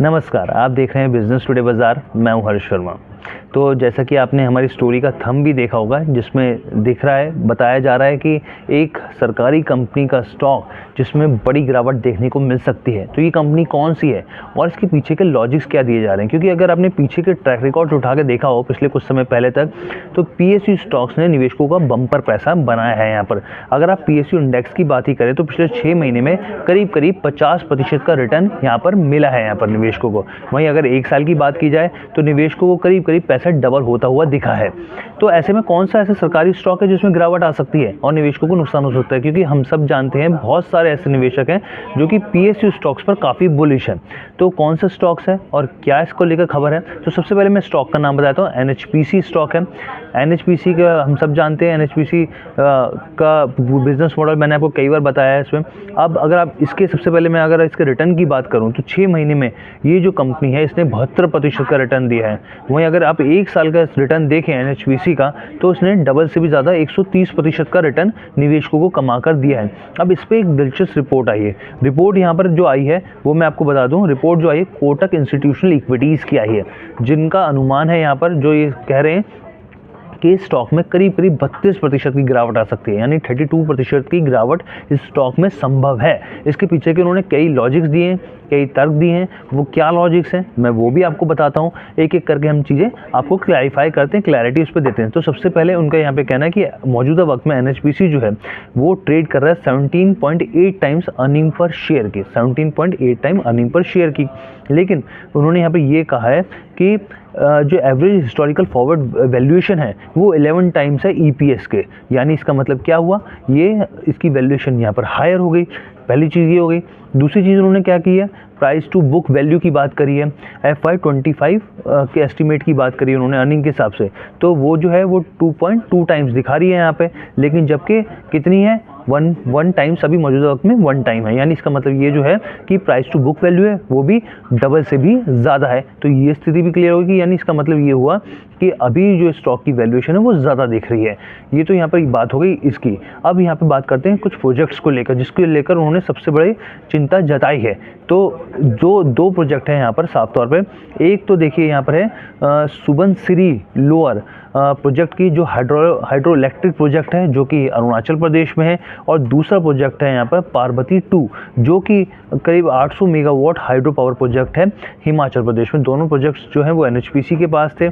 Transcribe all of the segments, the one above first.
नमस्कार, आप देख रहे हैं बिजनेस टुडे बाजार। मैं हूं हर्ष शर्मा। तो जैसा कि आपने हमारी स्टोरी का थंब भी देखा होगा, जिसमें दिख रहा है, बताया जा रहा है कि एक सरकारी कंपनी का स्टॉक जिसमें बड़ी गिरावट देखने को मिल सकती है। तो ये कंपनी कौन सी है और इसके पीछे के लॉजिक्स क्या दिए जा रहे हैं? क्योंकि अगर आपने पीछे के ट्रैक रिकॉर्ड उठा के देखा हो पिछले कुछ समय पहले तक, तो पीएसयू स्टॉक्स ने निवेशकों का बम्पर पैसा बनाया है यहाँ पर। अगर आप पीएसयू इंडेक्स की बात ही करें तो पिछले 6 महीने में करीब 50% का रिटर्न यहाँ पर मिला है यहाँ पर निवेशकों को। वहीं अगर 1 साल की बात की जाए तो निवेशकों को करीब पैसा डबल होता हुआ दिखा है। तो ऐसे में कौन सा ऐसा सरकारी स्टॉक है जिसमें गिरावट आ सकती है और निवेशकों को नुकसान हो सकता है? क्योंकि हम सब जानते हैं बहुत सारे ऐसे निवेशक हैं जो कि पीएसयू स्टॉक्स पर काफ़ी बुलिश हैं। तो कौन से स्टॉक्स है और क्या इसको लेकर खबर है? तो सबसे पहले मैं स्टॉक का नाम बताता हूँ। एनएचपीसी स्टॉक है। एनएचपीसी का हम सब जानते हैं, एनएचपीसी का बिजनेस मॉडल मैंने आपको कई बार बताया है इसमें। अब अगर आप इसके सबसे पहले मैं अगर इसके रिटर्न की बात करूं तो 6 महीने में ये जो कंपनी है इसने 72% का रिटर्न दिया है। वहीं अगर आप 1 साल का रिटर्न देखें एनएचपीसी का, तो उसने डबल से भी ज़्यादा 130% का रिटर्न निवेशकों को कमा कर दिया है। अब इस पर एक दिलचस्प रिपोर्ट आई है। रिपोर्ट यहाँ पर जो आई है वो मैं आपको बता दूँ। रिपोर्ट जो आई है कोटक इंस्टीट्यूशनल इक्विटीज़ की आई है, जिनका अनुमान है यहाँ पर जो ये कह रहे हैं कि स्टॉक में करीब 32% की गिरावट आ सकती है, यानी 32% की गिरावट इस स्टॉक में संभव है। इसके पीछे के उन्होंने कई लॉजिक्स दिए हैं, कई तर्क दिए हैं। वो क्या लॉजिक्स हैं मैं वो भी आपको बताता हूँ। एक एक करके हम चीज़ें आपको क्लैरिफाई करते हैं, क्लैरिटी उस पर देते हैं। तो सबसे पहले उनका यहाँ पे कहना है कि मौजूदा वक्त में एनएचपीसी जो है वो ट्रेड कर रहा है 17.8 टाइम्स अर्निंग पर शेयर की, 17.8 टाइम अर्निंग पर शेयर की। लेकिन उन्होंने यहाँ पे ये कहा है कि जो एवरेज हिस्टोरिकल फॉरवर्ड वैल्यूएशन है वो 11 टाइम्स है ईपीएस के। यानी इसका मतलब क्या हुआ, ये इसकी वैल्यूएशन यहाँ पर हायर हो गई। पहली चीज़ ये हो गई। दूसरी चीज़ उन्होंने क्या की है, प्राइस टू बुक वैल्यू की बात करी है। FY25 के एस्टीमेट की बात करी है उन्होंने अर्निंग के हिसाब से, तो वो जो है वो 2.2 टाइम्स दिखा रही है यहाँ पे। लेकिन जबकि कितनी है, 1 टाइम्स अभी मौजूदा वक्त में 1 टाइम है। यानी इसका मतलब ये जो है कि प्राइस टू बुक वैल्यू है वो भी डबल से भी ज़्यादा है। तो ये स्थिति भी क्लियर होगी। यानी इसका मतलब ये हुआ कि अभी जो स्टॉक की वैल्यूएशन है वो ज़्यादा दिख रही है। ये तो यहाँ पर बात हो गई इसकी। अब यहाँ पे बात करते हैं कुछ प्रोजेक्ट्स को लेकर, जिसको लेकर उन्होंने सबसे बड़ी चिंता जताई है। तो जो 2 प्रोजेक्ट हैं यहाँ पर साफ तौर पे। एक तो देखिए यहाँ पर है सुबनसिरी लोअर प्रोजेक्ट की, जो हाइड्रो इलेक्ट्रिक प्रोजेक्ट है जो कि अरुणाचल प्रदेश में है। और दूसरा प्रोजेक्ट है यहाँ पर पार्वती 2, जो कि करीब 800 मेगावाट हाइड्रो पावर प्रोजेक्ट है हिमाचल प्रदेश में। दोनों प्रोजेक्ट्स जो हैं वो एनएचपीसी के पास थे।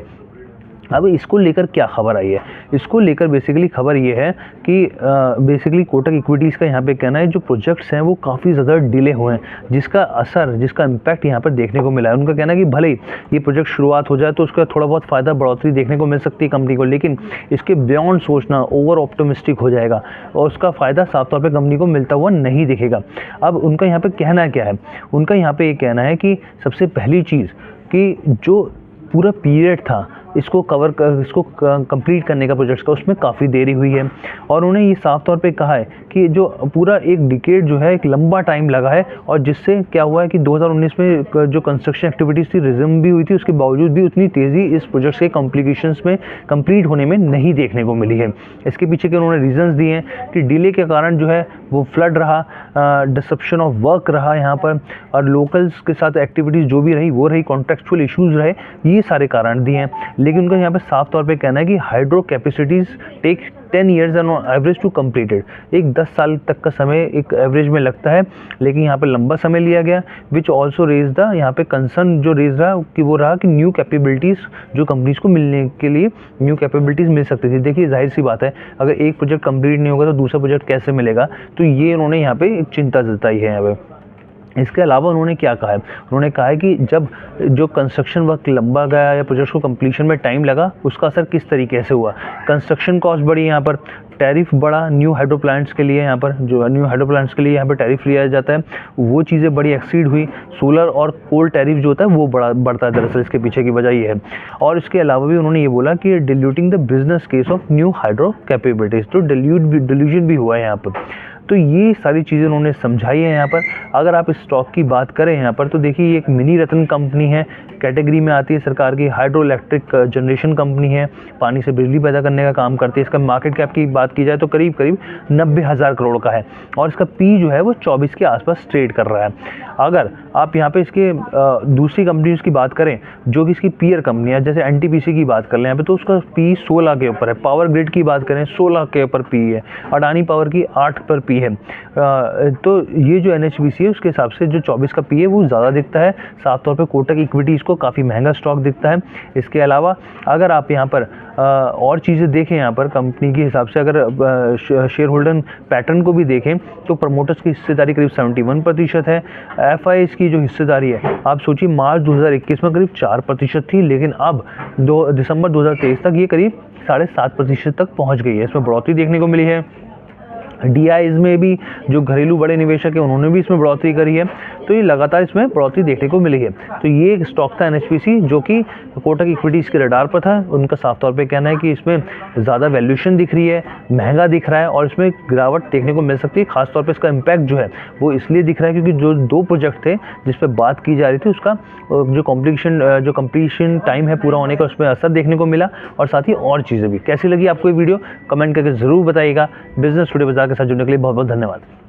अब इसको लेकर क्या खबर आई है? इसको लेकर बेसिकली खबर ये है कि बेसिकली कोटक इक्विटीज़ का यहाँ पे कहना है जो प्रोजेक्ट्स हैं वो काफ़ी ज़्यादा डिले हुए हैं, जिसका असर, जिसका इम्पैक्ट यहाँ पर देखने को मिला है। उनका कहना है कि भले ही ये प्रोजेक्ट शुरुआत हो जाए तो उसका थोड़ा बहुत फ़ायदा बढ़ोतरी देखने को मिल सकती है कंपनी को, लेकिन इसके बियॉन्ड सोचना ओवर ऑप्टिमिस्टिक हो जाएगा और उसका फ़ायदा साफ तौर पर कंपनी को मिलता हुआ नहीं दिखेगा। अब उनका यहाँ पर कहना क्या है? उनका यहाँ पर ये कहना है कि सबसे पहली चीज़ कि जो पूरा पीरियड था इसको कंप्लीट करने का प्रोजेक्ट्स का, उसमें काफ़ी देरी हुई है। और उन्होंने ये साफ तौर पे कहा है कि जो पूरा एक डिकेड जो है, एक लंबा टाइम लगा है, और जिससे क्या हुआ है कि 2019 में जो कंस्ट्रक्शन एक्टिविटीज़ थी रिज्यूम भी हुई थी, उसके बावजूद भी उतनी तेज़ी इस प्रोजेक्ट्स के कॉम्प्लिकेशंस में कंप्लीट होने में नहीं देखने को मिली है। इसके पीछे के उन्होंने रीजंस दिए हैं कि डिले के कारण जो है वो फ्लड रहा, डिसरप्शन ऑफ वर्क रहा यहाँ पर, और लोकल्स के साथ एक्टिविटीज़ जो भी रही वो रही, कॉन्ट्रेक्चुअल इशूज़ रहे, ये सारे कारण दिए हैं। लेकिन उनका यहाँ पे साफ तौर पे कहना है कि hydro capacities take 10 years on average to completed. एक 10 साल तक का समय एक एवरेज में लगता है, लेकिन यहाँ पे लंबा समय लिया गया। विच ऑल्सो रेज द, यहाँ पे कंसर्न जो रेज रहा कि वो रहा कि न्यू कैपेबिलिटीज़ जो कंपनीज को मिलने के लिए न्यू कैपेबिलिटीज़ मिल सकती थी। देखिए जाहिर सी बात है, अगर एक प्रोजेक्ट कंप्लीट नहीं होगा तो दूसरा प्रोजेक्ट कैसे मिलेगा? तो ये उन्होंने यहाँ पे एक चिंता जताई है यहाँ पे। इसके अलावा उन्होंने क्या कहा है? उन्होंने कहा है कि जब जो कंस्ट्रक्शन वर्क लंबा गया या प्रोजेक्ट को कंप्लीशन में टाइम लगा, उसका असर किस तरीके से हुआ। कंस्ट्रक्शन कॉस्ट बढ़ी, यहाँ पर टैरिफ बढ़ा न्यू हाइड्रो प्लांट्स के लिए, यहाँ पर जो न्यू हाइड्रो प्लांट्स के लिए यहाँ पर टैरिफ लिया जाता है वो चीज़ें बड़ी एक्सीड हुई। सोलर और कोल टैरिफ जो होता है वो बढ़ता है। दरअसल इसके पीछे की वजह ये है। और इसके अलावा भी उन्होंने ये बोला कि diluting the business case of new hydro capabilities, तो डिल्यूजन भी हुआ है यहाँ पर। तो ये सारी चीज़ें उन्होंने समझाई है यहाँ पर। अगर आप इस स्टॉक की बात करें यहाँ पर, तो देखिए ये एक मिनी रत्न कंपनी है, कैटेगरी में आती है सरकार की, हाइड्रो इलेक्ट्रिक जनरेशन कंपनी है, पानी से बिजली पैदा करने का काम करती है। इसका मार्केट कैप की बात की जाए तो करीब करीब 90,000 करोड़ का है और इसका पी जो है वो 24 के आसपास ट्रेड कर रहा है। अगर आप यहाँ पे इसके दूसरी कंपनीज की बात करें जो कि इसकी पीयर कंपनी है, जैसे एनटीपीसी की बात कर लें यहाँ पे, तो उसका पी 16 के ऊपर है। पावर ग्रिड की बात करें 16 के ऊपर पी है। अडानी पावर की 8 पर पी है। तो ये जो एनएचपीसी है उसके हिसाब से जो 24 का पी है वो ज़्यादा दिखता है। साफ तौर पे कोटक इक्विटीज़ को काफ़ी महंगा स्टॉक दिखता है। इसके अलावा अगर आप यहाँ पर और चीज़ें देखें यहाँ पर कंपनी के हिसाब से, अगर शेयर होल्डर पैटर्न को भी देखें तो प्रमोटर्स की हिस्सेदारी करीब 71% है। एफआईएस की जो हिस्सेदारी है, आप सोचिए मार्च 2021 में करीब 4% थी, लेकिन अब दिसंबर 2023 तक ये करीब 7.5% तक पहुँच गई है। इसमें बढ़ोतरी देखने को मिली है। डीआईज में भी जो घरेलू बड़े निवेशक हैं उन्होंने भी इसमें बढ़ोतरी करी है, तो ये लगातार इसमें बढ़ोतरी देखने को मिली है। तो ये एक स्टॉक था एनएचपीसी जो कि कोटक इक्विटीज़ के रडार पर था। उनका साफ तौर पे कहना है कि इसमें ज़्यादा वैल्यूएशन दिख रही है, महंगा दिख रहा है और इसमें गिरावट देखने को मिल सकती है। खासतौर पर इसका इम्पैक्ट जो है वो इसलिए दिख रहा है क्योंकि जो 2 प्रोजेक्ट थे जिस पर बात की जा रही थी उसका जो कंप्लीशन टाइम है पूरा होने का, उसमें असर देखने को मिला और साथ ही और चीज़ें भी। कैसी लगी आपको ये वीडियो कमेंट करके ज़रूर बताइएगा। बिजनेस टुडे बाजार के साथ जुड़ने के लिए बहुत बहुत धन्यवाद।